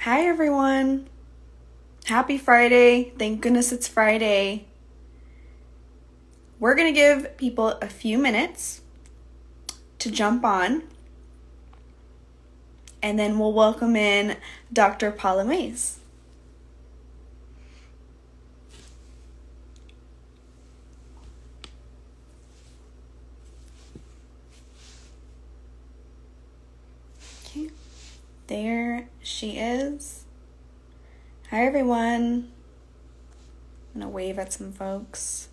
Hi everyone. Happy Friday. Thank goodness it's Friday. We're going to give people a few minutes to jump on, and then we'll welcome in Dr. Paula Maez. Okay. There she is. Hi everyone. I'm going to wave at some folks.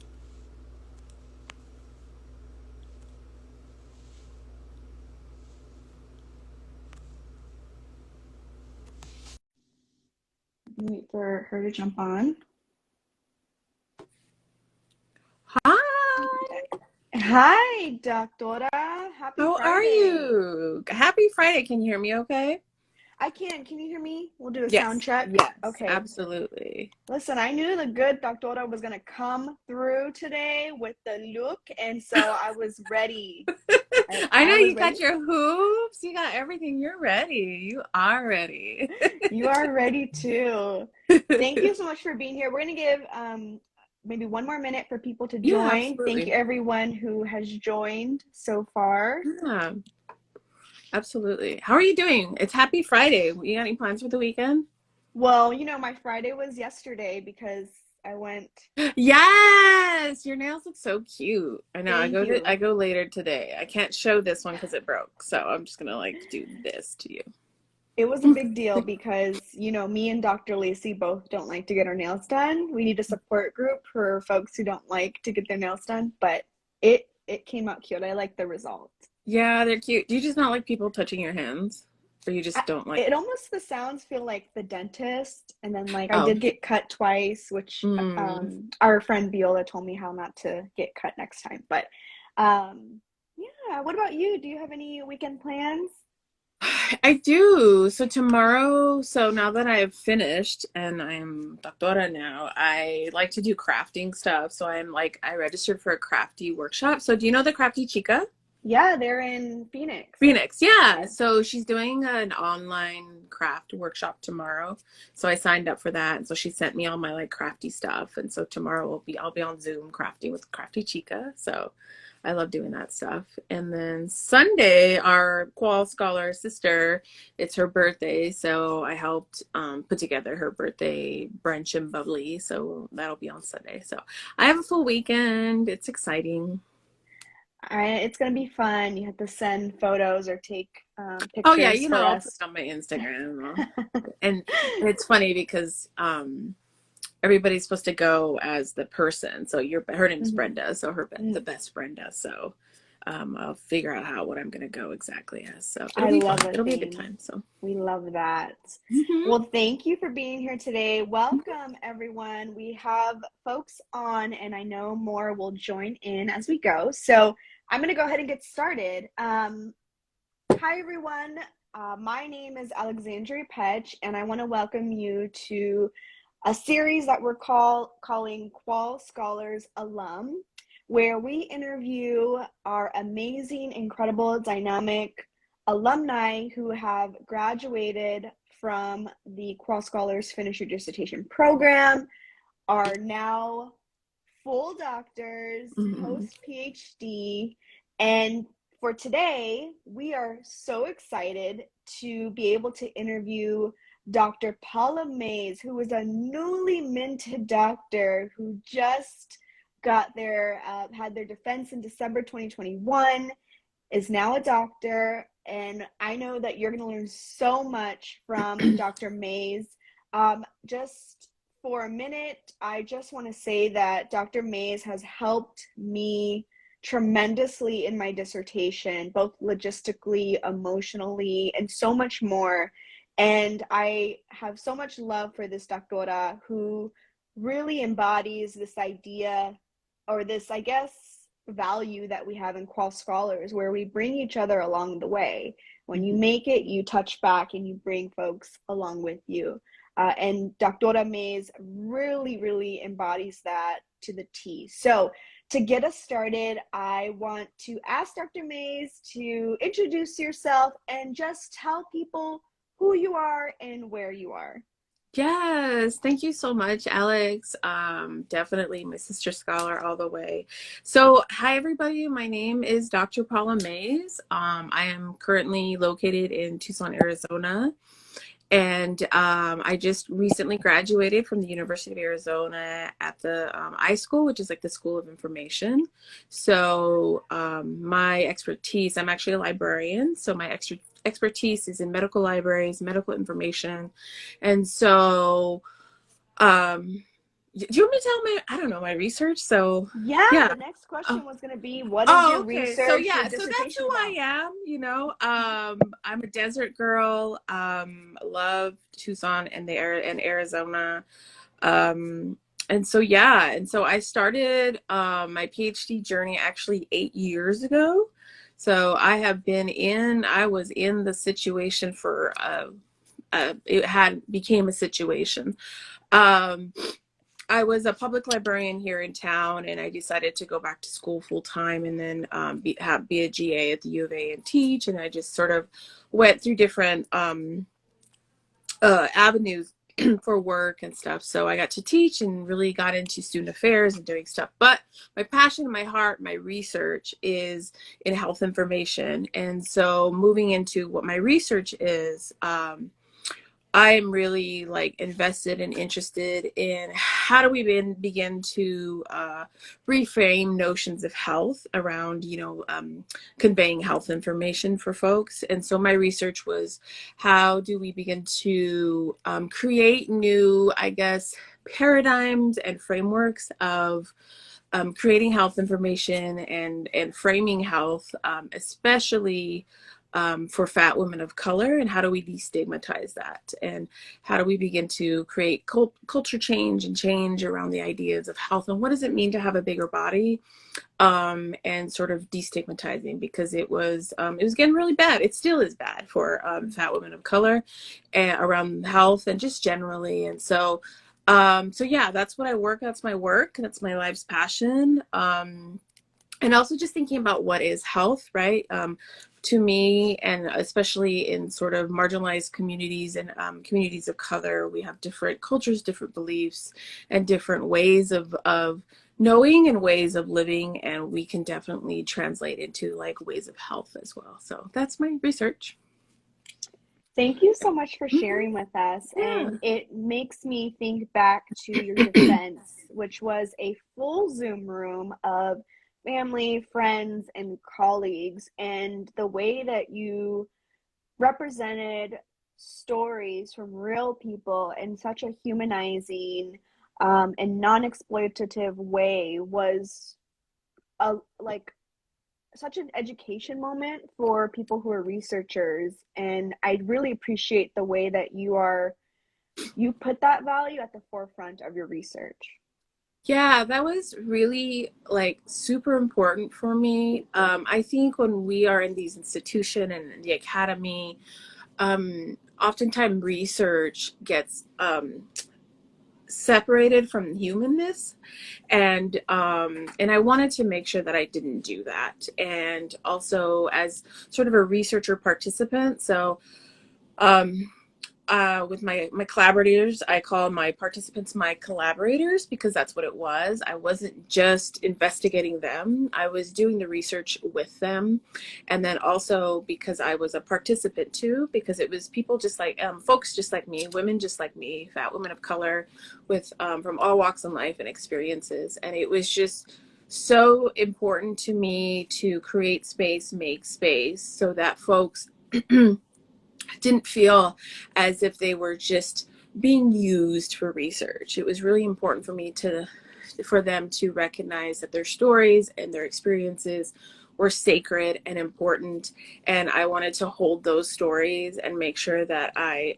Wait for her to jump on. Hi, Hi, Doctora. Happy how are Friday. you? Happy Friday. Can you hear me okay? I can. Can you hear me? We'll do a sound Yes, check. yes, Okay. absolutely. Listen, I knew the good doctora was going to come through today with the look, and so I was ready. I, I know I was you got ready. your hoops, you got everything. You're ready. You are ready. You are ready too. Thank you so much for being here. We're going to give maybe one more minute for people to Yeah, join. Thank you, absolutely. everyone who has joined so far. Yeah, absolutely. How are you doing? It's Happy Friday. You got any plans for the weekend? Well, my Friday was yesterday because I went. Yes, your nails look so cute. I know. Thank I you. go later today. I can't show this one because it broke, so I'm just gonna like do this to you. It was a big deal because, me and Dr. Lacy both don't like to get our nails done. We need a support group for folks who don't like to get their nails done, but it came out cute. I like the result. Yeah, they're cute. Do you just not like people touching your hands? Or you just don't like It almost the sounds feel like the dentist, and then like I Oh. did get cut twice, which Mm. our friend Viola told me how not to get cut next time. But yeah, what about you? Do you have any weekend plans? I do. So tomorrow, so now that I've finished and I'm doctora now, I like to do crafting stuff. So I registered for a crafty workshop. So do you know the Crafty Chica? Yeah, they're in Phoenix. Phoenix, yeah. Yeah. So she's doing an online craft workshop tomorrow. So I signed up for that. And so she sent me all my like crafty stuff. And so tomorrow I'll be on Zoom crafting with Crafty Chica. So I love doing that stuff. And then Sunday, our Qual Scholar sister, it's her birthday. So I helped put together her birthday brunch and bubbly. So that'll be on Sunday. So I have a full weekend. It's exciting. It's gonna be fun. You have to send photos or take Oh yeah, pictures for I'll put us. it on my Instagram. And it's funny because everybody's supposed to go as the person. So her name's Mhm. Brenda, so the Mhm. best Brenda. So I'll figure out what I'm gonna go exactly as. So it'll I be fun. love a It'll be a good theme. time. So We love that. hmm Well, thank you for being here today. Welcome, everyone. We have folks on, and I know more will join in as we go. So I'm going to go ahead and get started. Hi, everyone. My name is Alexandria Petch, and I want to welcome you to a series that we're calling Qual Scholars Alum, where we interview our amazing, incredible, dynamic alumni who have graduated from the Qual Scholars Finish Your Dissertation program, are now full doctors, hmm post PhD, and for today, we are so excited to be able to interview Dr. Paula Maez, who is a newly minted doctor who just had their defense in December 2021, is now a doctor, and I know that you're going to learn so much from Dr. Maez. Just for a minute, I just want to say that Dr. Maez has helped me tremendously in my dissertation, both logistically, emotionally, and so much more. And I have so much love for this doctora who really embodies this idea, or this, I guess, value that we have in Qual Scholars, where we bring each other along the way. When you make it, you touch back and you bring folks along with you. And Doctora Maez really, really embodies that to the T. So to get us started, I want to ask Dr. Maez to introduce yourself and just tell people who you are and where you are. Yes, thank you so much, Alex. Definitely my sister scholar all the way. So, hi everybody. My name is Dr. Paula Maez. I am currently located in Tucson, Arizona. And I just recently graduated from the University of Arizona at the iSchool, which is like the School of Information. So my expertise, I'm actually a librarian. So my expertise is in medical libraries, medical information. And so, do you want me to tell my, I don't know, my research? So, Yeah, yeah. the next Uh, question was going to be, what is Oh, your okay. So research, your yeah, so that's dissertation who I about? am, I'm a desert girl. Love Tucson and and Arizona. Um and so yeah, and so I started my PhD journey actually 8 years ago. So I was in the situation for it had became a situation. Um I was a public librarian here in town, and I decided to go back to school full time, and then be a GA at the U of A and teach. And I just sort of went through different avenues for work and stuff. So I got to teach and really got into student affairs and doing stuff. But my passion, my heart, my research is in health information. And so moving into what my research is, I'm really like invested and interested in how do we begin to reframe notions of health around, conveying health information for folks. And so my research was how do we begin to create new, I guess, paradigms and frameworks of creating health information and framing health, especially for fat women of color, and how do we destigmatize that, and how do we begin to create culture change and change around the ideas of health, and what does it mean to have a bigger body, and sort of destigmatizing, because it was getting really bad. It still is bad for fat women of color and around health and just generally. And so so yeah, that's what I work. That's my work. That's my life's passion. And also just thinking about what is health, right? To me, and especially in sort of marginalized communities and communities of color, we have different cultures, different beliefs, and different ways of knowing and ways of living. And we can definitely translate into like ways of health as well. So that's my research. Thank you so much for Mhm. sharing with us. And Yeah. it makes me think back to your defense, which was a full Zoom room of family, friends, and colleagues, and the way that you represented stories from real people in such a humanizing and non-exploitative way was like such an education moment for people who are researchers. And I really appreciate the way that you put that value at the forefront of your research. Yeah, that was really like super important for me. I think when we are in these institutions and in the academy, oftentimes research gets separated from humanness, and I wanted to make sure that I didn't do that. And also as sort of a researcher participant, so um, with my collaborators, I call my participants my collaborators, because that's what it was. I wasn't just investigating them, I was doing the research with them. And then also because I was a participant too, because it was people just like folks just like me, women just like me, fat women of color with from all walks in life and experiences. And it was just so important to me to create space, make space, so that folks didn't feel as if they were just being used for research. It was really important for me for them to recognize that their stories and their experiences were sacred and important, and I wanted to hold those stories and make sure that I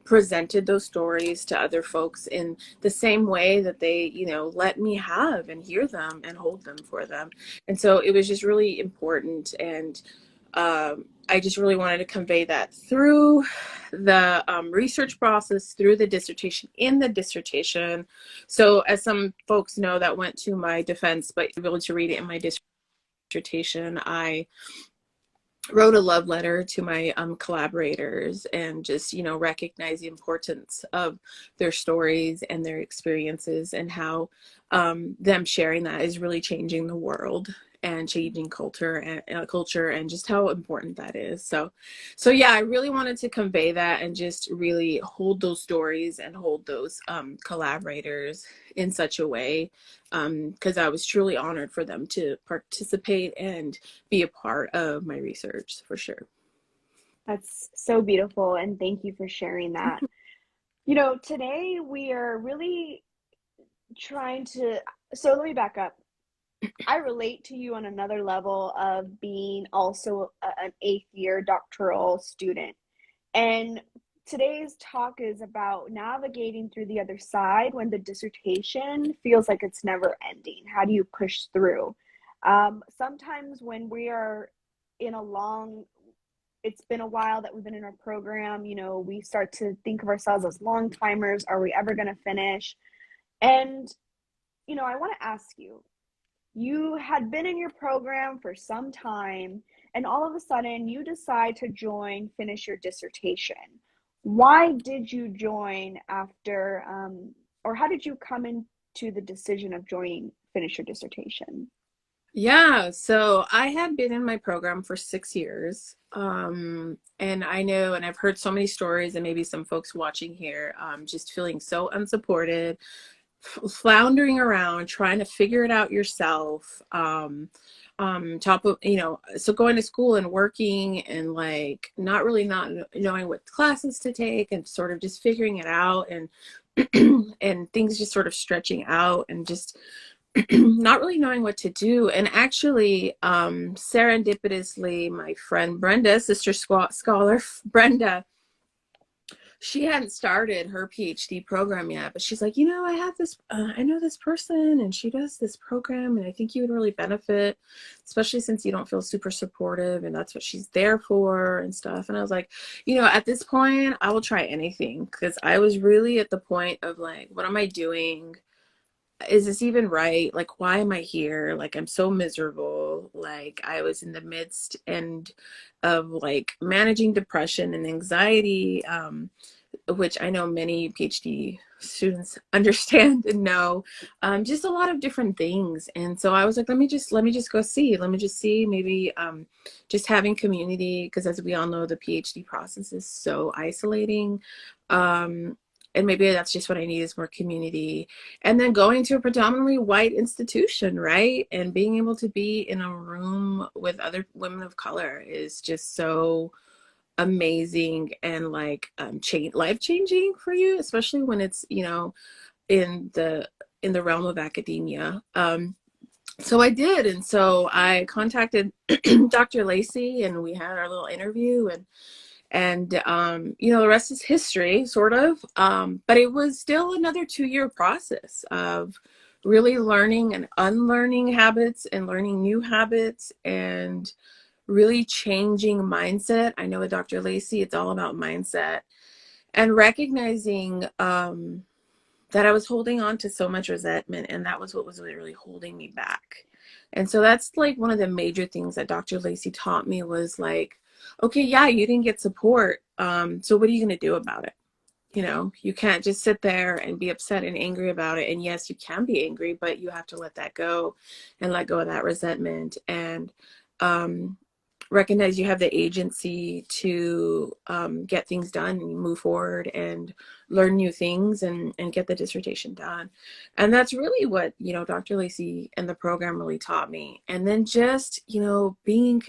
presented those stories to other folks in the same way that they, let me have and hear them and hold them for them. And so it was just really important. And I just really wanted to convey that through the research process, through the dissertation, in the dissertation. So, as some folks know that went to my defense, but able to read it in my dissertation, I wrote a love letter to my collaborators, and just recognize the importance of their stories and their experiences, and how them sharing that is really changing the world and changing culture and just how important that is. So yeah, I really wanted to convey that and just really hold those stories and hold those collaborators in such a way, because I was truly honored for them to participate and be a part of my research, for sure. That's so beautiful, and thank you for sharing that. Today we are really trying to, so let me back up. I relate to you on another level of being also an eighth year doctoral student. And today's talk is about navigating through the other side when the dissertation feels like it's never ending. How do you push through? Sometimes when we are in a long, it's been a while that we've been in our program, we start to think of ourselves as long timers. Are we ever going to finish? And, I want to ask you, you had been in your program for some time, and all of a sudden you decide to join Finish Your Dissertation. Why did you join after, or how did you come into the decision of joining Finish Your Dissertation? Yeah, so I had been in my program for 6 years. And I know, and I've heard so many stories, and maybe some folks watching here, just feeling so unsupported, floundering around, trying to figure it out yourself. Top of, so going to school and working and like not really not knowing what classes to take, and sort of just figuring it out, and and things just sort of stretching out, and just not really knowing what to do. And actually, serendipitously, my friend Brenda, sister scholar Brenda, she hadn't started her PhD program yet, but she's like, I have this, I know this person, and she does this program, and I think you would really benefit, especially since you don't feel super supportive, and that's what she's there for and stuff. And I was like, at this point, I will try anything, because I was really at the point of like, what am I doing? Is this even right? Like, why am I here? Like, I'm so miserable. Like, I was in the midst and of like managing depression and anxiety, which I know many PhD students understand and know, just a lot of different things. And so I was like, let me just go see. Let me just see, maybe just having community, because as we all know, the PhD process is so isolating. Um, and maybe that's just what I need, is more community. And then going to a predominantly white institution, right? And being able to be in a room with other women of color is just so amazing, and like life changing for you, especially when it's in the realm of academia. So I did, and so I contacted Dr. Lacy, and we had our little interview, and the rest is history, sort of. But it was still another 2-year process of really learning and unlearning habits and learning new habits, and really changing mindset. I know with Dr. Lacy, it's all about mindset, and recognizing that I was holding on to so much resentment, and that was what was really holding me back. And so that's like one of the major things that Dr. Lacy taught me, was like, okay, yeah, you didn't get support. So what are you going to do about it? You can't just sit there and be upset and angry about it. And yes, you can be angry, but you have to let that go, and let go of that resentment, and um, recognize you have the agency to get things done and move forward and learn new things, and get the dissertation done. And that's really what, Dr. Lacy and the program really taught me. And then just, being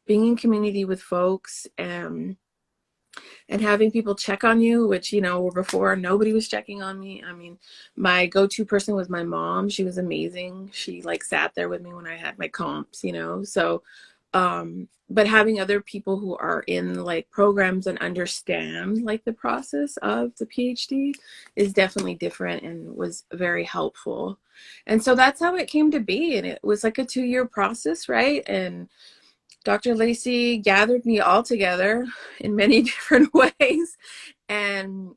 in community with folks, and having people check on you, which, before nobody was checking on me. I mean, my go-to person was my mom. She was amazing. She like sat there with me when I had my comps, so but having other people who are in like programs and understand like the process of the PhD is definitely different, and was very helpful. And so that's how it came to be. And it was like a 2-year process, right? And Dr. Lacy gathered me all together in many different ways, and,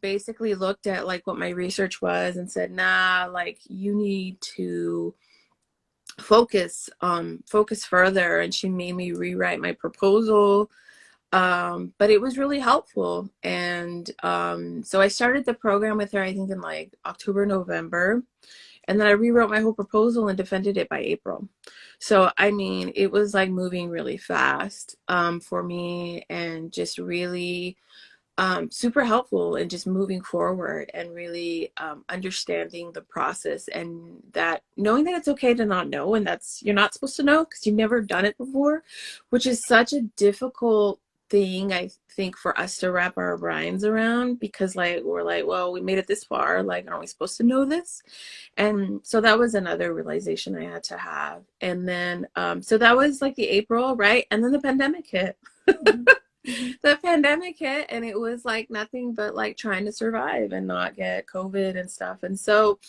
basically looked at like what my research was, and said, nah, like you need to focus further, and she made me rewrite my proposal. But it was really helpful. And so I started the program with her, I think in like October, November. And then I rewrote my whole proposal and defended it by April. So, I mean, it was like moving really fast for me, and just really super helpful in just moving forward and really understanding the process, and that knowing that it's okay to not know, and that's you're not supposed to know because you've never done it before, which is such a difficult thing, I think, for us to wrap our minds around, because like we're like, well, we made it this far, like aren't we supposed to know this? And so that was another realization I had to have. And then so that was like the April, right? And then the pandemic hit. Mm-hmm. Mm-hmm. The pandemic hit, and it was like nothing but like trying to survive and not get COVID and stuff. And so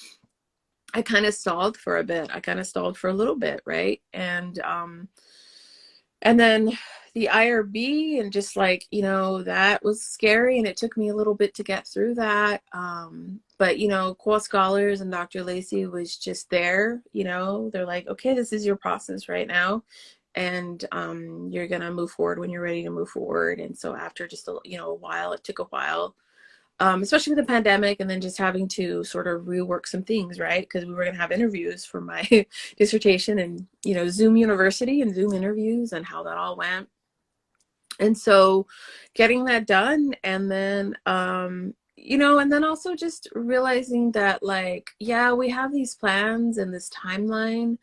I kind of stalled for a bit. I kind of stalled for a little bit, right? And then the IRB, and just like, that was scary, and it took me a little bit to get through that. But Qual Scholars and Dr. Lacy was just there. They're like, okay, this is your process right now, and you're gonna move forward when you're ready to move forward. And so after just a while, it took a while, especially with the pandemic, and then just having to sort of rework some things, right? Because we were going to have interviews for my dissertation, and Zoom University and Zoom interviews and how that all went. And so getting that done, and then and then also just realizing that, like, yeah, we have these plans and this timeline,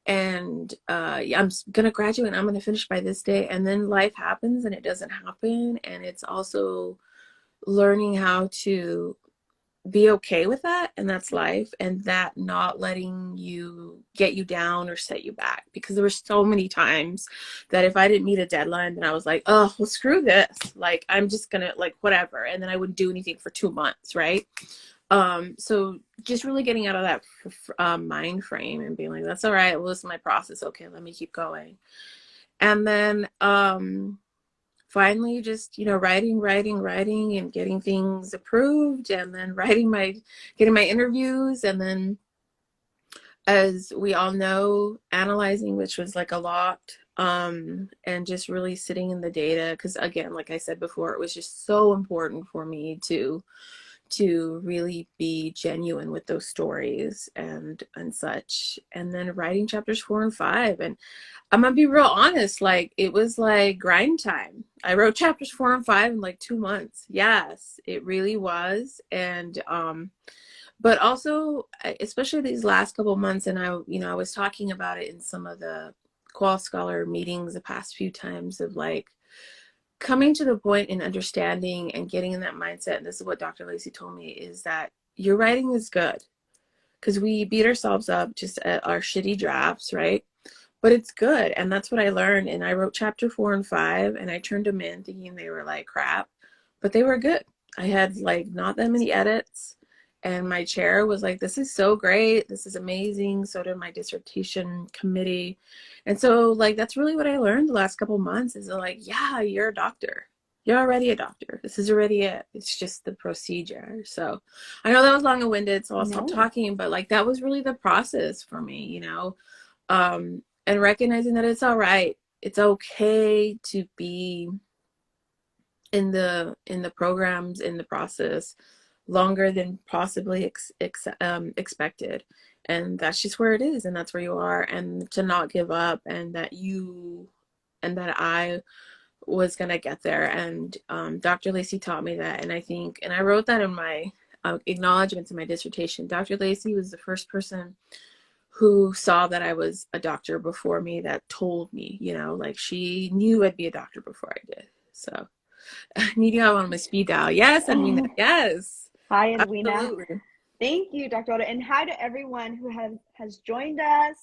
and yeah, I'm gonna graduate and I'm gonna finish by this day, and then life happens and it doesn't happen. And it's also learning how to be okay with that, and that's life, and that not letting you get you down or set you back. Because there were so many times that if I didn't meet a deadline, then I was like, oh well, screw this, like I'm just gonna, like, whatever, and then I wouldn't do anything for 2 months, right? So just really getting out of that mind frame and being like, that's all right, well, this is my process, okay, let me keep going. And then finally just writing and getting things approved, and then getting my interviews, and then, as we all know, analyzing, which was like a lot, and just really sitting in the data, because again, like I said before, it was just so important for me to really be genuine with those stories and such. And then writing chapters 4 and 5, and I'm gonna be real honest, like it was like grind time. I wrote chapters 4 and 5 in like 2 months. Yes, it really was. And but also, especially these last couple of months, and I was talking about it in some of the Qual Scholar meetings the past few times, of like coming to the point in understanding and getting in that mindset. And this is what Dr. Lacy told me, is that your writing is good, because we beat ourselves up just at our shitty drafts, right? But it's good. And that's what I learned. And I wrote chapter 4 and 5, and I turned them in thinking they were like crap, but they were good. I had like not that many edits. And my chair was like, this is so great. This is amazing. So did my dissertation committee. And so, like, that's really what I learned the last couple months, is like, yeah, you're a doctor. You're already a doctor. This is already it. It's just the procedure. So I know that was long-winded, so I'll stop No. talking. But like, that was really the process for me, and recognizing that it's all right. It's okay to be in the programs, in the process, longer than possibly expected, and that's just where it is, and that's where you are, and to not give up, and that I was gonna get there. And Dr. Lacy taught me that, and I wrote that in my acknowledgments in my dissertation. Dr. Lacy was the first person who saw that I was a doctor before me, that told me, like she knew I'd be a doctor before I did. So I need you to have on my speed dial. Yes, Edwina. Yes, Hi, Edwina. absolutely. Thank you, Dr. Oda, and hi to everyone who has joined us.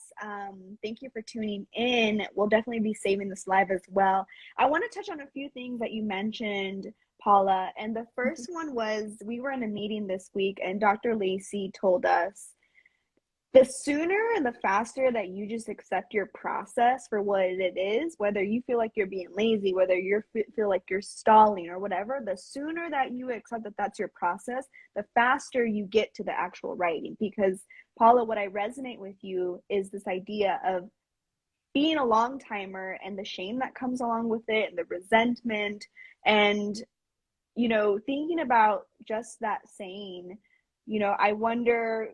Thank you for tuning in. We'll definitely be saving this live as well. I want to touch on a few things that you mentioned, Paula. And the first one was, we were in a meeting this week, and Dr. Lacy told us the sooner and the faster that you just accept your process for what it is, whether you feel like you're being lazy, whether you feel like you're stalling or whatever, the sooner that you accept that that's your process, the faster you get to the actual writing. Because Paula, what I resonate with you is this idea of being a long timer and the shame that comes along with it and the resentment and, thinking about just that saying, I wonder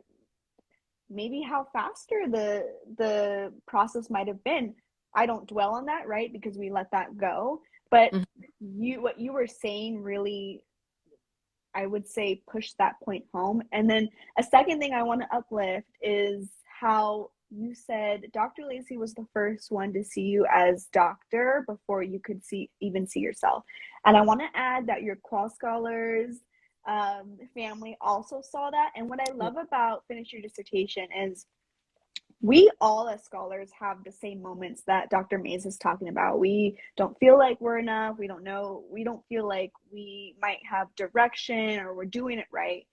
maybe how faster the process might have been. I don't dwell on that, right? Because we let that go. But what you were saying really, I would say, push that point home. And then a second thing I want to uplift is how you said Dr. Lacy was the first one to see you as doctor before you could even see yourself. And I want to add that your Qual Scholars family also saw that. And what I love about Finish Your Dissertation is we all as scholars have the same moments that Dr. Maez is talking about. We don't feel like we're enough. We don't know. We don't feel like we might have direction or we're doing it right.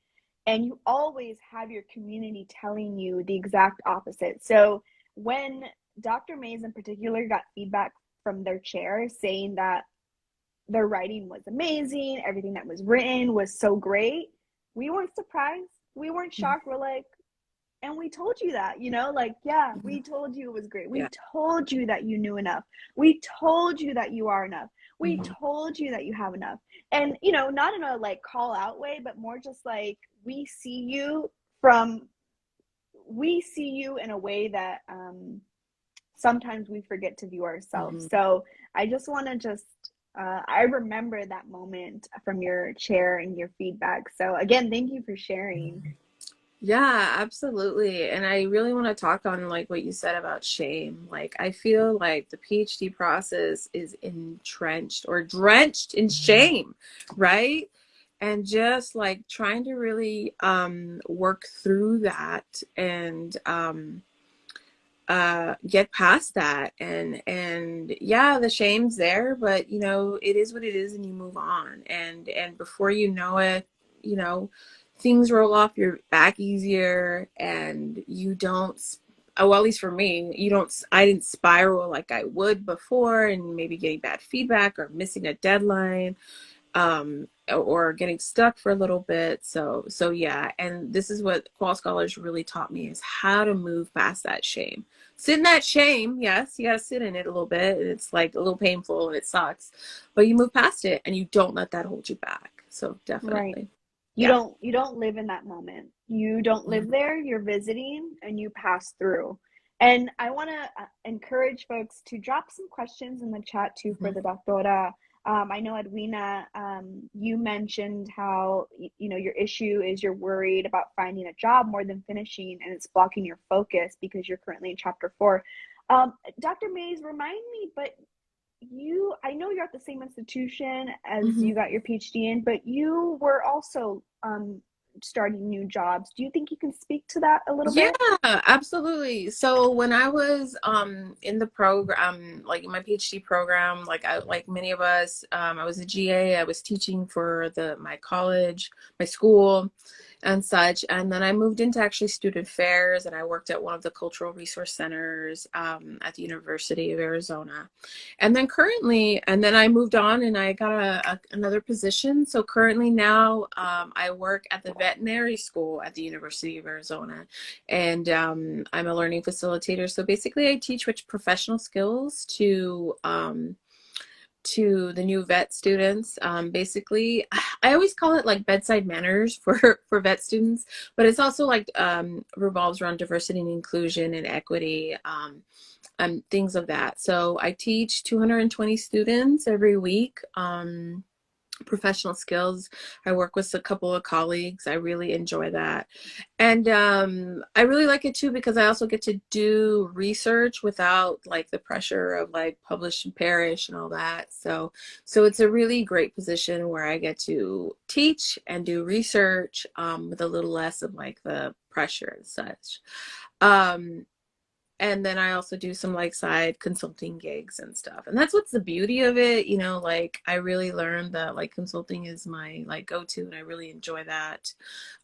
And you always have your community telling you the exact opposite. So when Dr. Maez in particular got feedback from their chair saying that their writing was amazing, everything that was written was so great, we weren't surprised. We weren't shocked. We're like, and we told you that, yeah, we told you it was great. We Yeah. told you that you knew enough. We told you that you are enough. We told you that you have enough. And, not in a like call out way, but more just like we see you in a way that sometimes we forget to view ourselves. So I just want to I remember that moment from your chair and your feedback. So again, thank you for sharing. Yeah, absolutely. And I really want to talk on like what you said about shame. Like I feel like the PhD process is entrenched or drenched in shame, right? And just like trying to really work through that and get past that and yeah, the shame's there, but it is what it is and you move on. And before you know it, you know, things roll off your back easier and you don't oh, well, at least for me, I didn't spiral like I would before and maybe getting bad feedback or missing a deadline or getting stuck for a little bit. So yeah, and this is what Qual Scholars really taught me is how to move past that shame. Sit in that shame, yes, you gotta sit in it a little bit, and it's like a little painful and it sucks, but you move past it and you don't let that hold you back. So Right. definitely, You yeah. don't live in that moment. You don't live there, you're visiting and you pass through. And I want to encourage folks to drop some questions in the chat too for Mhm. the doctora. I know Edwina, you mentioned how your issue is you're worried about finding a job more than finishing, and it's blocking your focus because you're currently in chapter 4. Dr. Mays, remind me, but I know you're at the same institution as Mhm. you got your PhD in, but you were also starting new jobs. Do you think you can speak to that a little Yeah, bit? absolutely. So when I was in the program, like in my PhD program, like many of us, I was a GA, I was teaching for my college, my school and such. And then I moved into actually student affairs and I worked at one of the cultural resource centers at the University of Arizona. And then I moved on and I got another position. So currently now I work at the veterinary school at the University of Arizona, and I'm a learning facilitator. So basically, I teach which professional skills to the new vet students. Basically, I always call it like bedside manners for vet students, but it's also like revolves around diversity and inclusion and equity. Things of that. So I teach 220 students every week. Professional skills. I work with a couple of colleagues. I really enjoy that. And I really like it too because I also get to do research without like the pressure of like publish and perish and all that. So it's a really great position where I get to teach and do research with a little less of like the pressure and such. Um, And then I also do some like side consulting gigs and stuff. And that's what's the beauty of it, you know, like I really learned that like consulting is my like go-to, and I really enjoy that.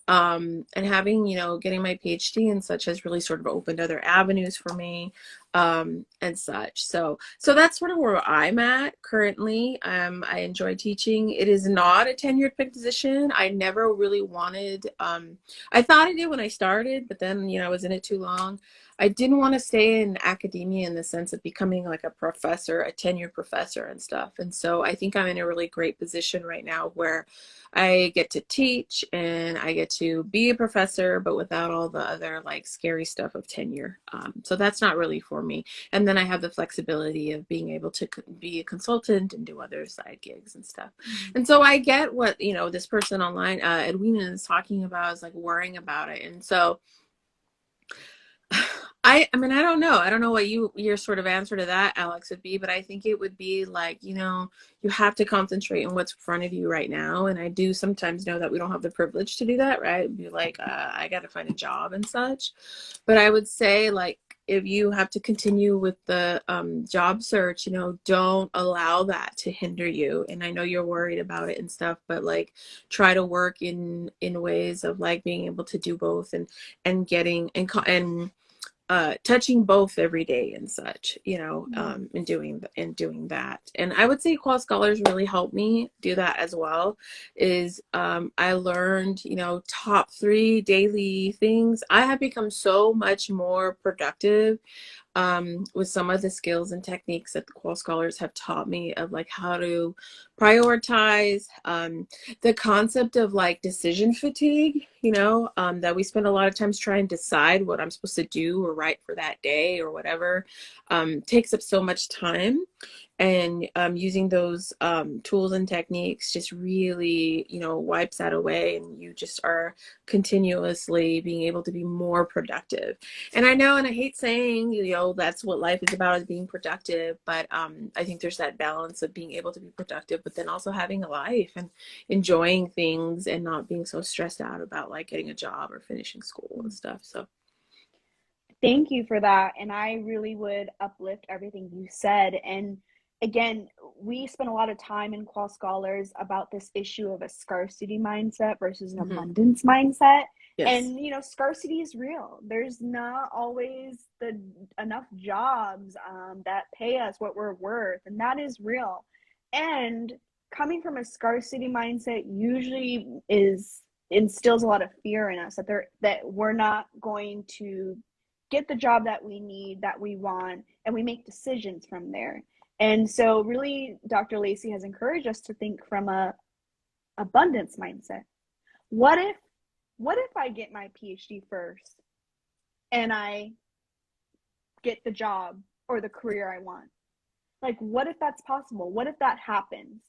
And having, you know, getting my PhD and such has really sort of opened other avenues for me, and such. So that's sort of where I'm at currently. I enjoy teaching. It is not a tenured position. I never really wanted, I thought I did when I started, but then, you know, I was in it too long. I didn't want to stay in academia in the sense of becoming like a professor, a tenured professor and stuff. And so I think I'm in a really great position right now where I get to teach and I get to be a professor, but without all the other like scary stuff of tenure. So that's not really for me. And then I have the flexibility of being able to be a consultant and do other side gigs and stuff. And so I get what, you know, this person online, Edwina, is talking about, is like worrying about it. And so I mean, I don't know. I don't know what your sort of answer to that, Alex, would be, but I think it would be like, you know, you have to concentrate on what's in front of you right now. And I do sometimes know that we don't have the privilege to do that, right? Be like, I got to find a job and such. But I would say, like, if you have to continue with the job search, you know, don't allow that to hinder you. And I know you're worried about it and stuff, but like, try to work in ways of like being able to do both, and getting and touching both every day and such, you know, and doing that. And I would say Qual Scholars really helped me do that as well. Is I learned, you know, top 3 daily things. I have become so much more productive with some of the skills and techniques that the Qual Scholars have taught me, of like how to prioritize, the concept of like decision fatigue, you know, that we spend a lot of times trying to decide what I'm supposed to do or write for that day or whatever, takes up so much time. And using those tools and techniques just really, you know, wipes that away, and you just are continuously being able to be more productive. And I know, and I hate saying, you know, that's what life is about, is being productive, but I think there's that balance of being able to be productive, but then also having a life and enjoying things and not being so stressed out about like getting a job or finishing school and stuff. So Thank you for that. And I really would uplift everything you said. And again, we spend a lot of time in Qual Scholars about this issue of a scarcity mindset versus an mhm. abundance mindset. Yes. And you know, scarcity is real. There's not always the enough jobs that pay us what we're worth, and that is real. And coming from a scarcity mindset usually is instills a lot of fear in us that we're not going to get the job that we need, that we want, and we make decisions from there. And so really Dr. Lacy has encouraged us to think from a abundance mindset. What if I get my PhD first and I get the job or the career I want? Like, what if that's possible? What if that happens?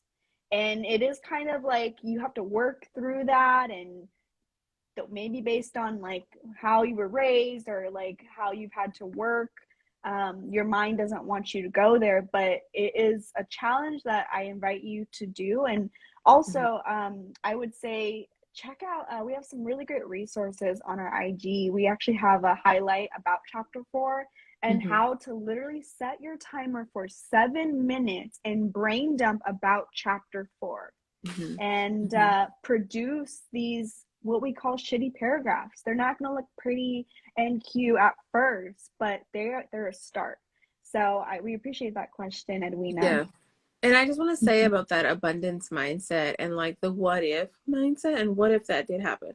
And it is kind of like you have to work through that, and maybe based on like how you were raised or like how you've had to work, your mind doesn't want you to go there, but it is a challenge that I invite you to do. And Mhm. also, I would say check out, we have some really great resources on our IG. We actually have a highlight about chapter 4 and Mhm. how to literally set your timer for 7 minutes and brain dump about chapter 4 Mhm. and Mhm. produce these what we call shitty paragraphs. They're not going to look pretty and cute at first, but they're a start. So we appreciate that question, Edwina. Yeah. And I just want to say Mhm. about that abundance mindset and like the what if mindset, and what if that did happen.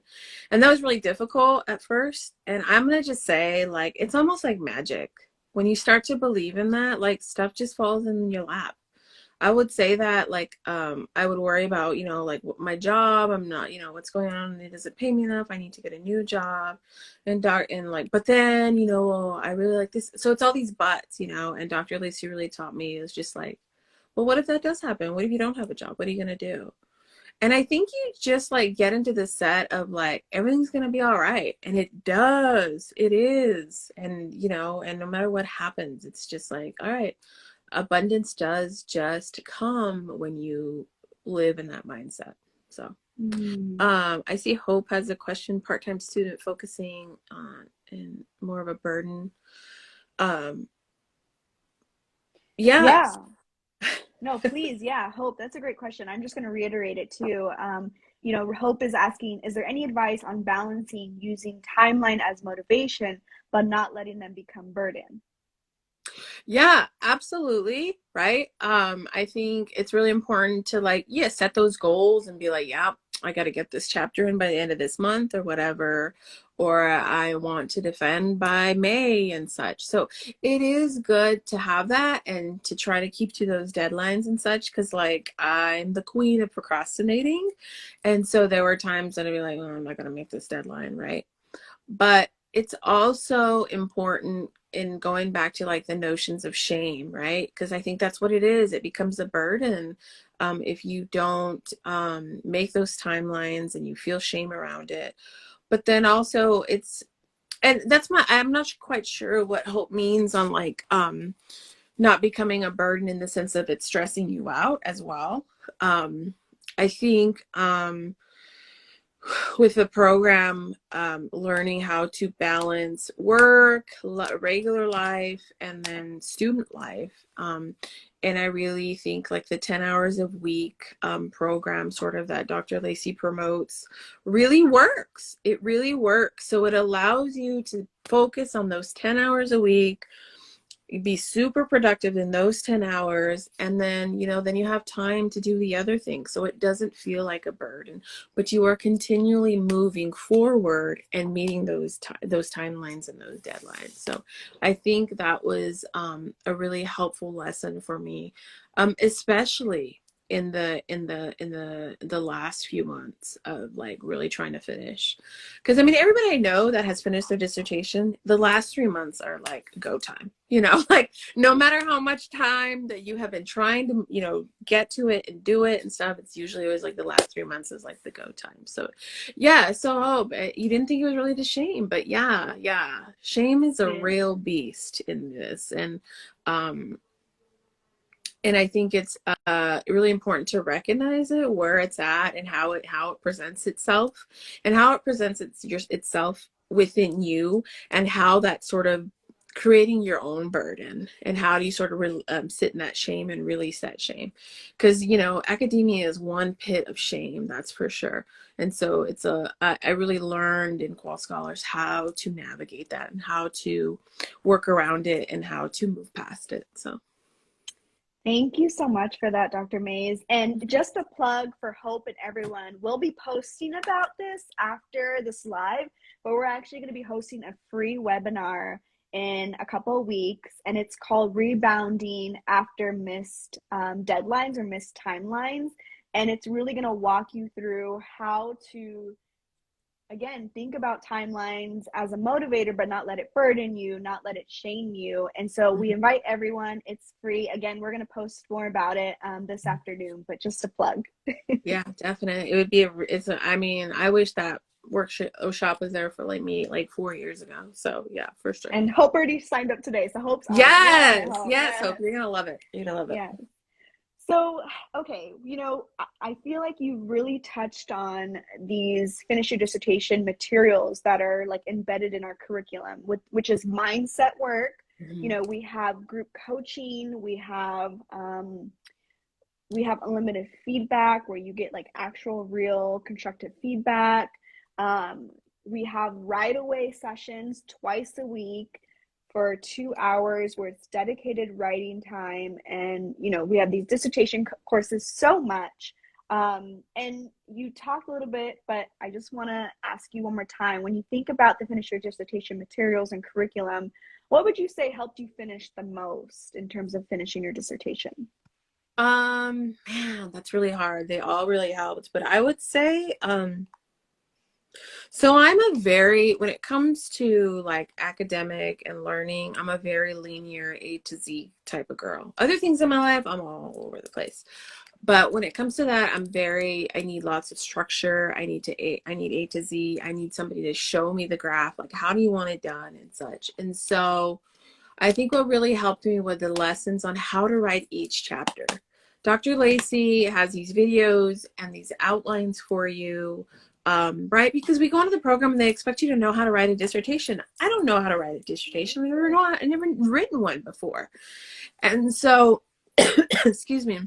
And that was really difficult at first. And I'm going to just say, like, it's almost like magic. When you start to believe in that, like stuff just falls in your lap. I would say that, like, I would worry about, you know, like my job. I'm not, you know, what's going on. It doesn't pay me enough. I need to get a new job, and like, but then, you know, I really like this. So it's all these buts, you know. And Dr. Lacey really taught me, is just like, well, what if that does happen? What if you don't have a job? What are you gonna do? And I think you just like get into the set of like everything's gonna be all right, and it does. It is, and you know, and no matter what happens, it's just like, all right, abundance does just come when you live in that mindset. So Mm. I see Hope has a question. Part-time student focusing on and more of a burden. Um, yes. Yeah. No, please. Yeah. Hope. That's a great question. I'm just going to reiterate it too. Hope is asking, is there any advice on balancing using timeline as motivation, but not letting them become burden? Yeah, absolutely. Right. I think it's really important to like, yeah, set those goals and be like, yeah, I got to get this chapter in by the end of this month or whatever, or I want to defend by May and such. So it is good to have that and to try to keep to those deadlines and such, because like I'm the queen of procrastinating. And so there were times that I'd be like, oh, I'm not going to make this deadline. Right. But it's also important in going back to like the notions of shame, right? Because I think that's what it is. It becomes a burden if you don't make those timelines and you feel shame around it. But then also and that's I'm not quite sure what hope means on like not becoming a burden in the sense of it stressing you out as well. I think with the program, learning how to balance work, regular life, and then student life. And I really think like the 10 hours a week program sort of that Dr. Lacy promotes really works. It really works. So it allows you to focus on those 10 hours a week, be super productive in those 10 hours, and then then you have time to do the other things, so it doesn't feel like a burden, but you are continually moving forward and meeting those timelines and those deadlines. So I think that was a really helpful lesson for me, especially in the last few months of like really trying to finish, because I mean everybody I know that has finished their dissertation, the last 3 months are like go time, like no matter how much time that you have been trying to get to it and do it and stuff, it's usually always like the last 3 months is like the go time. So yeah, so you didn't think it was really the shame, but yeah, shame is a Yeah. real beast in this. Um and I think it's really important to recognize it, where it's at, and how it presents itself, and how it presents itself within you, and how that sort of creating your own burden, and how do you sort of sit in that shame and release that shame, because academia is one pit of shame, that's for sure. And so I really learned in Qual Scholars how to navigate that and how to work around it and how to move past it. So. Thank you so much for that, Dr. Mays. And just a plug for Hope and everyone, we'll be posting about this after this live, but we're actually going to be hosting a free webinar in a couple of weeks, and it's called Rebounding After Missed Deadlines or Missed Timelines. And it's really going to walk you through how to, again, think about timelines as a motivator, but not let it burden you, not let it shame you. And so we invite everyone. It's free. Again, we're going to post more about it this afternoon, but just a plug. Yeah, definitely. It would be I mean, I wish that workshop was there for like me like 4 years ago. So yeah, for sure. And Hope already signed up today. So Hope's on. Yeah, Yes, Hope. yes, Yeah. Hope. You're gonna love it. You're gonna love it. Yeah. So, okay, I feel like you really touched on these finish your dissertation materials that are like embedded in our curriculum, which is mindset work. Mhm. We have group coaching, we have unlimited feedback where you get like actual, real, constructive feedback. Um, we have right away sessions twice a week for 2 hours where it's dedicated writing time. And, we have these dissertation courses so much. And you talked a little bit, but I just want to ask you one more time. When you think about the Finish Your Dissertation materials and curriculum, what would you say helped you finish the most in terms of finishing your dissertation? Man, that's really hard. They all really helped, but I would say, so when it comes to like academic and learning, I'm a very linear A to Z type of girl. Other things in my life, I'm all over the place. But when it comes to that, I need lots of structure. I need A to Z. I need somebody to show me the graph, like how do you want it done and such. And so I think what really helped me were the lessons on how to write each chapter. Dr. Lacy has these videos and these outlines for you. right? Because we go into the program and they expect you to know how to write a dissertation. I don't know how to write a dissertation. I've never written one before. And so, excuse me.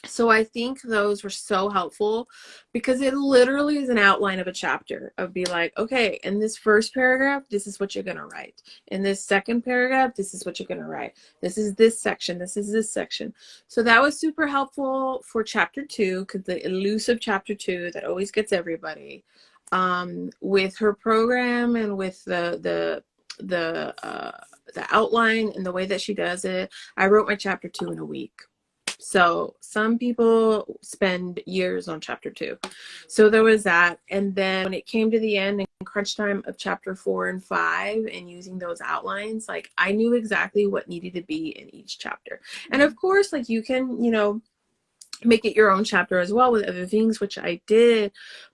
So I think those were so helpful because it literally is an outline of a chapter of be like, okay, in this first paragraph, this is what you're going to write. In this second paragraph, this is what you're going to write. This is this section. This is this section. So that was super helpful for chapter 2, because the elusive chapter 2 that always gets everybody, with her program and with the outline and the way that she does it. I wrote my chapter 2 in a week. So some people spend years on chapter 2. So there was that. And then when it came to the end and crunch time of chapter 4 and 5 and using those outlines, like I knew exactly what needed to be in each chapter. And of course, like you can, make it your own chapter as well with other things, which I did.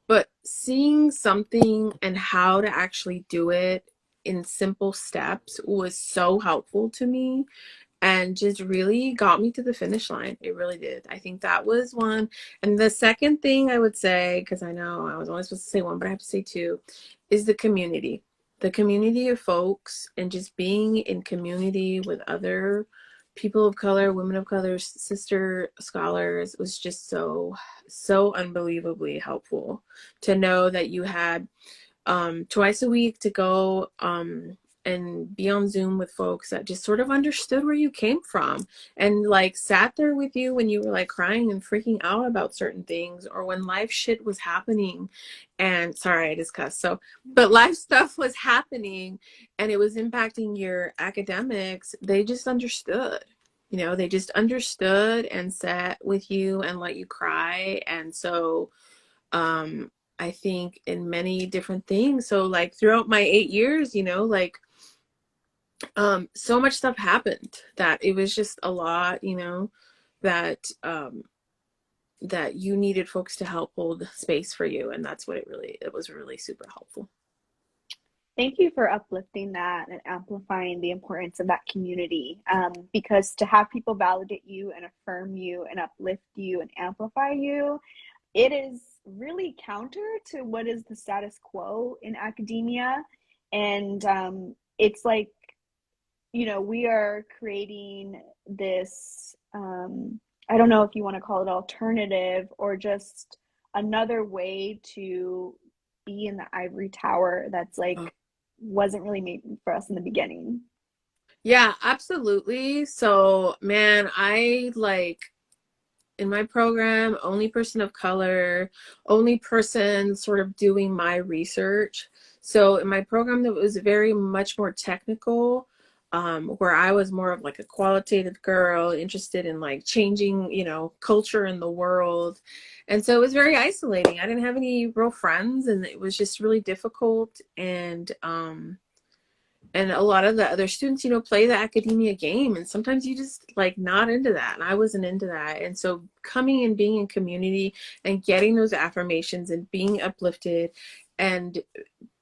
But seeing something and how to actually do it in simple steps was so helpful to me and just really got me to the finish line. It really did. I think that was one. And the second thing I would say, because I know I was only supposed to say one, but I have to say two, is the community. The community of folks and just being in community with other people of color, women of color, sister scholars was just so unbelievably helpful to know that you had twice a week to go and be on Zoom with folks that just sort of understood where you came from and like sat there with you when you were like crying and freaking out about certain things, or when life shit was happening. And sorry, I just cussed. But life stuff was happening and it was impacting your academics. They just understood. They just understood and sat with you and let you cry. And so I think in many different things. So like throughout my 8 years, so much stuff happened that it was just a lot, that that you needed folks to help hold space for you. And that's what it was really super helpful. Thank you for uplifting that and amplifying the importance of that community. Because to have people validate you and affirm you and uplift you and amplify you, it is really counter to what is the status quo in academia. And it's like, we are creating this, I don't know if you want to call it alternative or just another way to be in the ivory tower that's like wasn't really made for us in the beginning. Yeah, absolutely. So, man, I like in my program, only person of color, only person sort of doing my research. So in my program, that was very much more technical, where I was more of like a qualitative girl interested in like changing, culture in the world. And so it was very isolating. I didn't have any real friends and it was just really difficult. And a lot of the other students, play the academia game, and sometimes you just like not into that, and I wasn't into that. And so coming and being in community and getting those affirmations and being uplifted and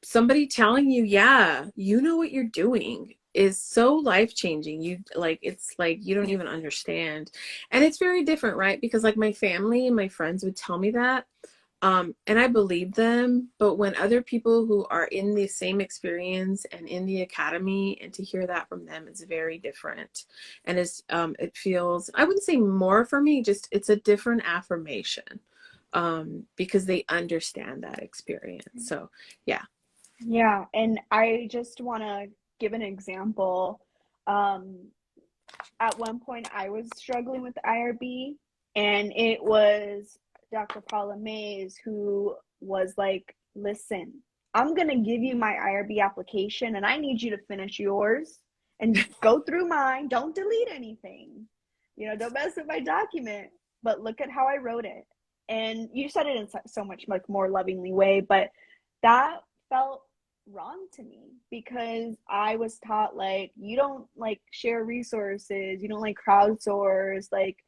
somebody telling you, yeah, you know what you're doing, is so life-changing. It's like you don't even understand. And it's very different, right? Because like my family and my friends would tell me that, and I believe them, but when other people who are in the same experience and in the academy, and to hear that from them is very different. And it feels, I wouldn't say more for me, just it's a different affirmation, because they understand that experience. So yeah. Yeah, and I just want to give an example. Um, at one point, I was struggling with the IRB, and it was Dr. Paula Maez who was like, listen, I'm going to give you my IRB application, and I need you to finish yours and go through mine. Don't delete anything. Don't mess with my document, but look at how I wrote it. And you said it in so much like more lovingly way, but that felt wrong to me because I was taught like you don't like share resources, you don't like crowdsource, like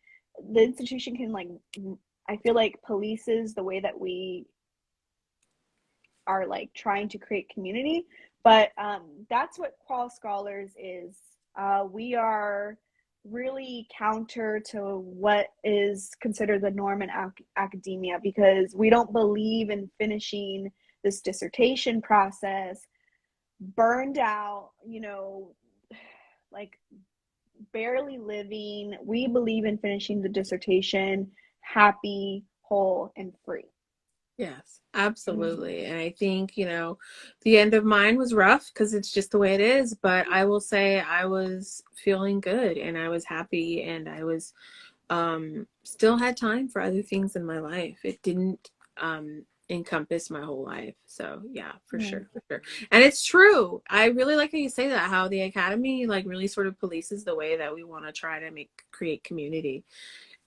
the institution can like, I feel like polices the way that we are like trying to create community. But that's what Qual Scholars is. We are really counter to what is considered the norm in academia, because we don't believe in finishing this dissertation process burned out, like barely living. We believe in finishing the dissertation happy, whole, and free. Yes, absolutely. And I think, the end of mine was rough because it's just the way it is. But I will say I was feeling good and I was happy and I was still had time for other things in my life. It didn't encompass my whole life. So yeah, for Yeah. sure, for sure. And it's true. I really like how you say that, how the academy like really sort of polices the way that we want to try to create community.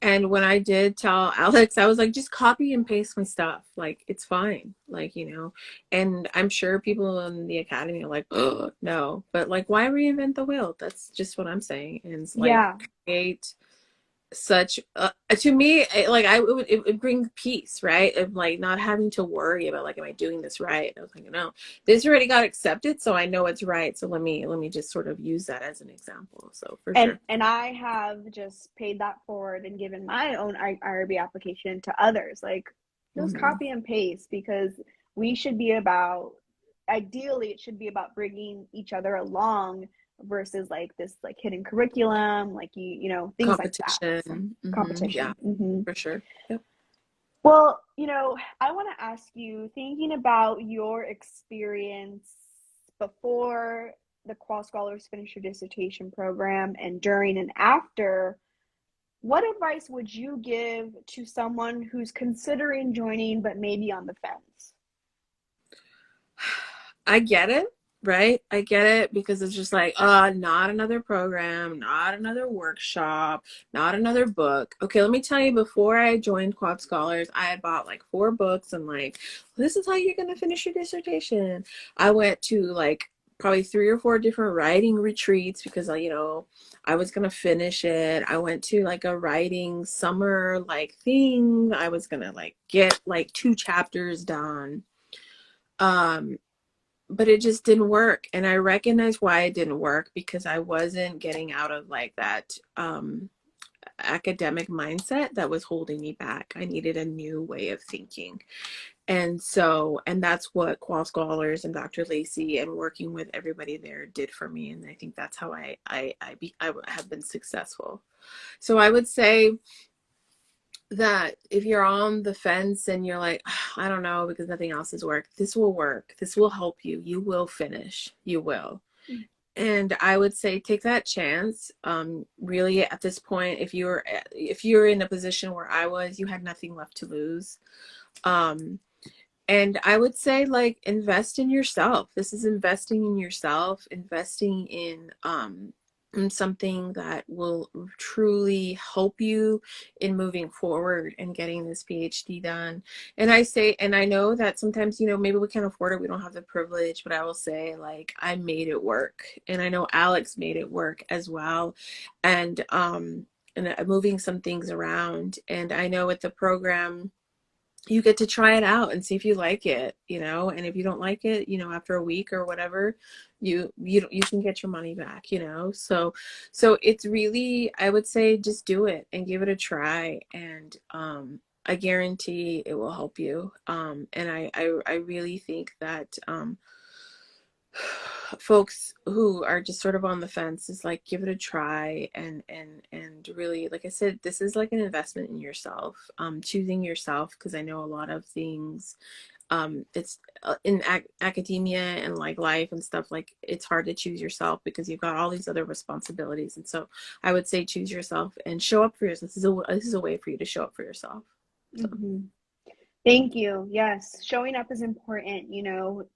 And when I did tell Alex, I was like, just copy and paste my stuff. Like, it's fine. Like, and I'm sure people in the academy are like, oh, no. But like, why reinvent the wheel? That's just what I'm saying. And it's like, Yeah. create such to me like it would bring peace, right, of like not having to worry about like, am I doing this right? I was like, no, this already got accepted, so I know it's right, so let me just sort of use that as an example. So for And sure. I have just paid that forward and given my own IRB application to others. Like, just Mm-hmm. copy and paste, because we should be about, ideally it should be about bringing each other along versus like this like hidden curriculum, like things like that. So Competition. Mm-hmm. Yeah, competition. for sure. Yep. Well, I want to ask you, thinking about your experience before the Qual Scholars Finish Your Dissertation program and during and after, what advice would you give to someone who's considering joining but maybe on the fence? I get it, right? I get it because it's just like, not another program, not another workshop, not another book. Okay, let me tell you, before I joined Qual Scholars, I had bought like 4 books and like, this is how you're gonna finish your dissertation. I went to like probably 3 or 4 different writing retreats because I was gonna finish it. I went to like a writing summer like thing. I was gonna like get like 2 chapters done. Um, but it just didn't work, and I recognized why it didn't work, because I wasn't getting out of like that academic mindset that was holding me back. I needed a new way of thinking. And that's what Qual Scholars and Dr. Lacy and working with everybody there did for me, and I think that's how I have been successful. So I would say that if you're on the fence and you're like, I don't know, because nothing else has worked, this will work. This will help you. You will finish. You will. And I would say take that chance. Really, at this point, if you're in a position where I was, you had nothing left to lose. Um, and I would say like invest in yourself. This is investing in yourself, investing in something that will truly help you in moving forward and getting this PhD done. And I know that sometimes, maybe we can't afford it. We don't have the privilege, but I will say like I made it work. And I know Alex made it work as well. And moving some things around. And I know with the program, you get to try it out and see if you like it, and if you don't like it, after a week or whatever, you can get your money back, so it's really, I would say, just do it and give it a try, and I guarantee it will help you, and I really think that folks who are just sort of on the fence is like, give it a try, and really, like I said, this is like an investment in yourself, choosing yourself, because I know a lot of things, it's in academia and like life and stuff, like it's hard to choose yourself because you've got all these other responsibilities. And so I would say choose yourself and show up for yourself. This is a way for you to show up for yourself. So Mm-hmm. Thank you. Yes, showing up is important.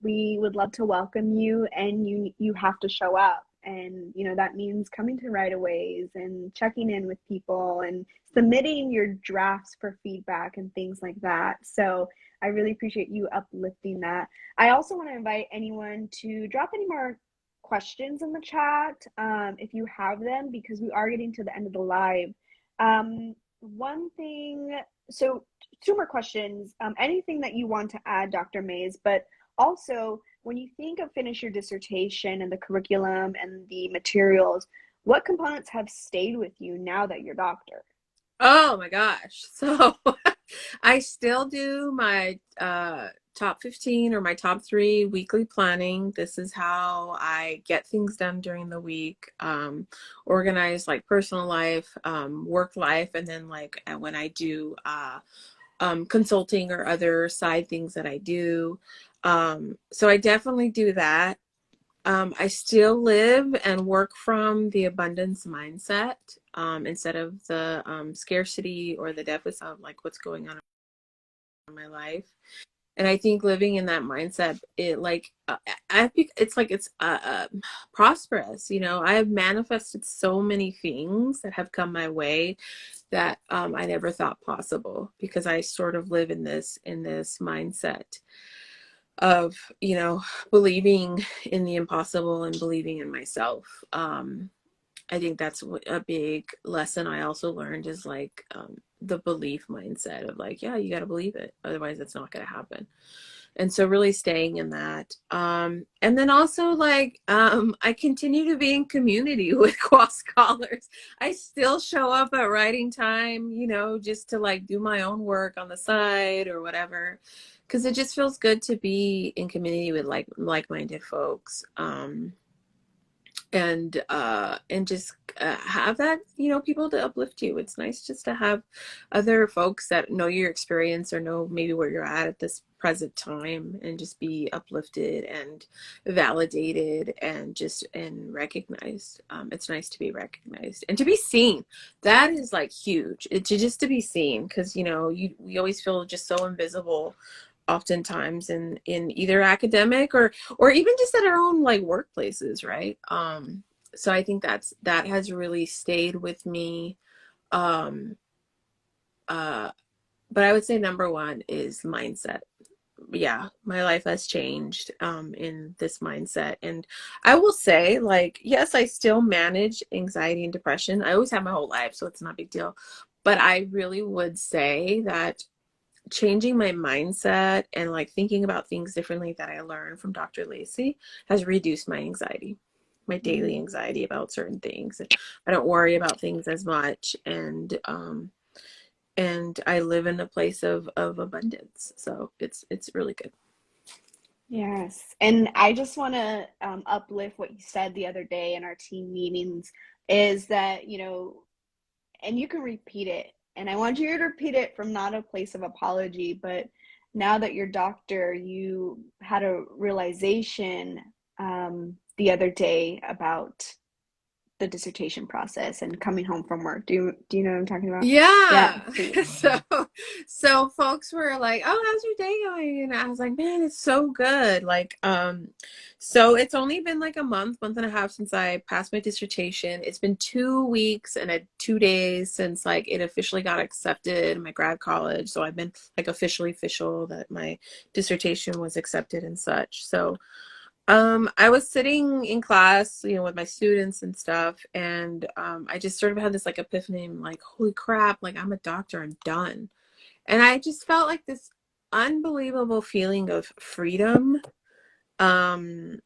We would love to welcome you, and you have to show up. And that means coming to right aways and checking in with people and submitting your drafts for feedback and things like that. So I really appreciate you uplifting that. I also want to invite anyone to drop any more questions in the chat, if you have them, because we are getting to the end of the live. One thing, so 2 more questions. Anything that you want to add, Dr. Maez, but also when you think of Finish Your Dissertation and the curriculum and the materials, what components have stayed with you now that you're doctor? Oh my gosh. So I still do my top 15 or my top 3 weekly planning. This is how I get things done during the week. Organize like personal life, work life, and then like when I do consulting or other side things that I do. So I definitely do that. I still live and work from the abundance mindset instead of the scarcity or the deficit of like what's going on in my life. And I think living in that mindset, it like it's like it's prosperous. You know, I have manifested so many things that have come my way that I never thought possible because I sort of live in this mindset of, you know, believing in the impossible and believing in myself. I think that's a big lesson I also learned is like the belief mindset of like, yeah, you got to believe it. Otherwise, it's not going to happen. And so really staying in that. And then also like, I continue to be in community with Qual Scholars. I still show up at writing time, you know, just to like do my own work on the side or whatever. Cause it just feels good to be in community with like-minded folks. And just have that, you know, people to uplift you. It's nice just to have other folks that know your experience or know maybe where you're at this present time and just be uplifted and validated and just and recognized. It's nice to be recognized and to be seen. That is like huge. It's just to be seen because, you know, we always feel just so invisible oftentimes in either academic or even just at our own like workplaces, right? So I think that has really stayed with me. um but I would say number one is mindset. Yeah, my life has changed in this mindset. And I will say, like, yes, I still manage anxiety and depression. I always have my whole life, so it's not a big deal. But I really would say that changing my mindset and like thinking about things differently that I learned from Dr. Lacy has reduced my anxiety, my daily Mm. anxiety about certain things. I don't worry about things as much, and I live in a place of abundance. So it's really good. Yes. And I just want to uplift what you said the other day in our team meetings is that, you know, and you can repeat it. And I want you to repeat it from not a place of apology, but now that you're doctor, you had a realization the other day about the dissertation process and coming home from work. Do you know what I'm talking about? Yeah, Yeah. please. So folks were like, "Oh, how's your day going?" And I was like, "Man, it's so good." Like, so it's only been like a month and a half since I passed my dissertation. It's been 2 weeks and 2 days since like it officially got accepted in my grad college. So I've been like officially official that my dissertation was accepted and such. So I was sitting in class, you know, with my students and stuff, and I just sort of had this like epiphany, I'm like, holy crap, like I'm a doctor, I'm done. And I just felt like this unbelievable feeling of freedom. Um,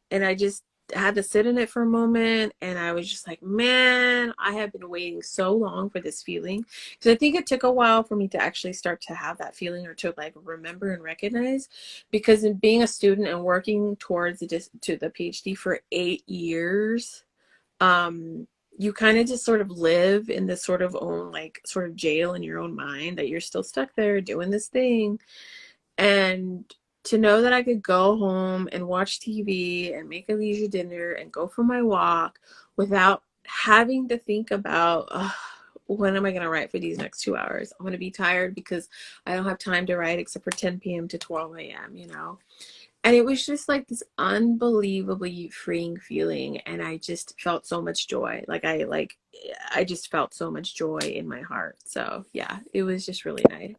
and I just had to sit in it for a moment, and I was just like, man, I have been waiting so long for this feeling, because I think it took a while for me to actually start to have that feeling or to like remember and recognize, because in being a student and working towards to the PhD for 8 years, um you kind of just sort of live in this sort of own like sort of jail in your own mind that you're still stuck there doing this thing. And to know that I could go home and watch TV and make a leisure dinner and go for my walk without having to think about, when am I going to write for these next 2 hours? I'm going to be tired because I don't have time to write except for 10 p.m. to 12 a.m., you know? And it was just like this unbelievably freeing feeling. And I just felt so much joy. I just felt so much joy in my heart. So yeah, it was just really nice.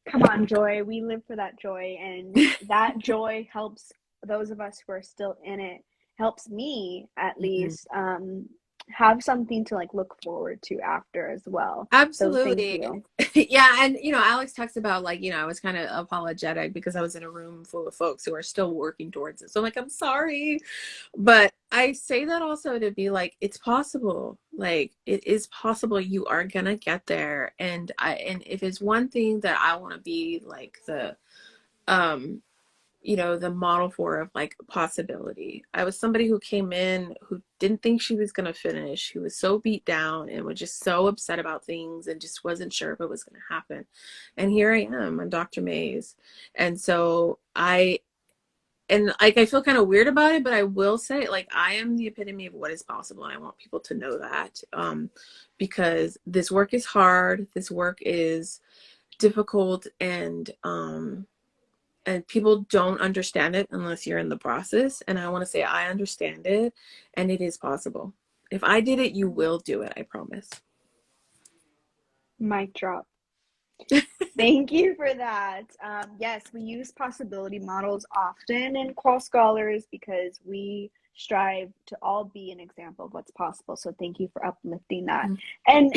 Come on, Joy. We live for that joy, and that joy helps those of us who are still in it. Helps me at Mhm. least. have something to like look forward to after as well. So thank Absolutely. you. Yeah. And, Alex talks about like, I was kind of apologetic because I was in a room full of folks who are still working towards it. So I'm like, I'm sorry. But I say that also to be like, it's possible. Like, it is possible you are going to get there. And if it's one thing that I want to be like um, the model for of like possibility. I was somebody who came in who didn't think she was going to finish, who was so beat down and was just so upset about things and just wasn't sure if it was going to happen. And here I am, I'm Dr. Maez. And so and like I feel kind of weird about it, but I will say like I am the epitome of what is possible. And I want people to know that because this work is hard, this work is difficult, and people don't understand it unless you're in the process. And I want to say I understand it, and it is possible. If I did it, you will do it, I promise. Mic drop. Thank you for that. Yes, we use possibility models often in Qual Scholars because we strive to all be an example of what's possible. So thank you for uplifting that. And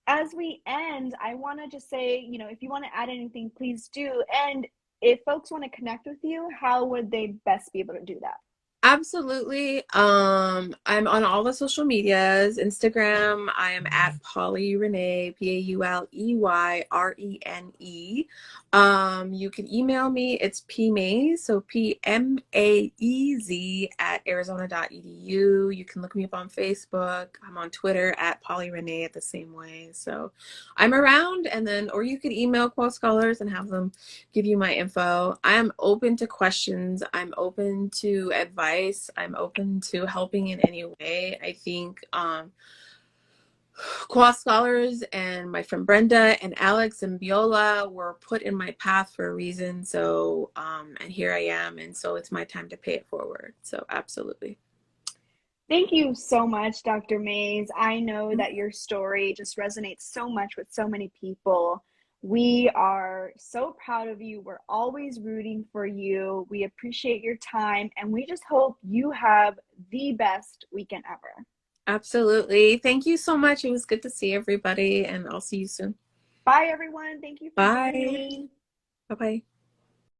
as we end, I want to just say, if you want to add anything, please do. And if folks want to connect with you, how would they best be able to do that? Absolutely. I'm on all the social medias. Instagram, I am at Polly Renee, Pauleyrene. You can email me. It's pmaze, so PMAEZ at arizona.edu. You can look me up on Facebook. I'm on Twitter at Polly Renee at the same way. So I'm around, or you could email Qual Scholars and have them give you my info. I am open to questions. I'm open to advice. I'm open to helping in any way. I think Qual Scholars and my friend Brenda and Alex and Viola were put in my path for a reason. So, and here I am. And so it's my time to pay it forward. So absolutely. Thank you so much, Dr. Mays. I know that your story just resonates so much with so many people. We are so proud of you. We're always rooting for you. We appreciate your time, and we just hope you have the best weekend ever. Absolutely. Thank you so much. It was good to see everybody, and I'll see you soon. Bye, everyone. Thank you for Bye. joining. Bye-bye.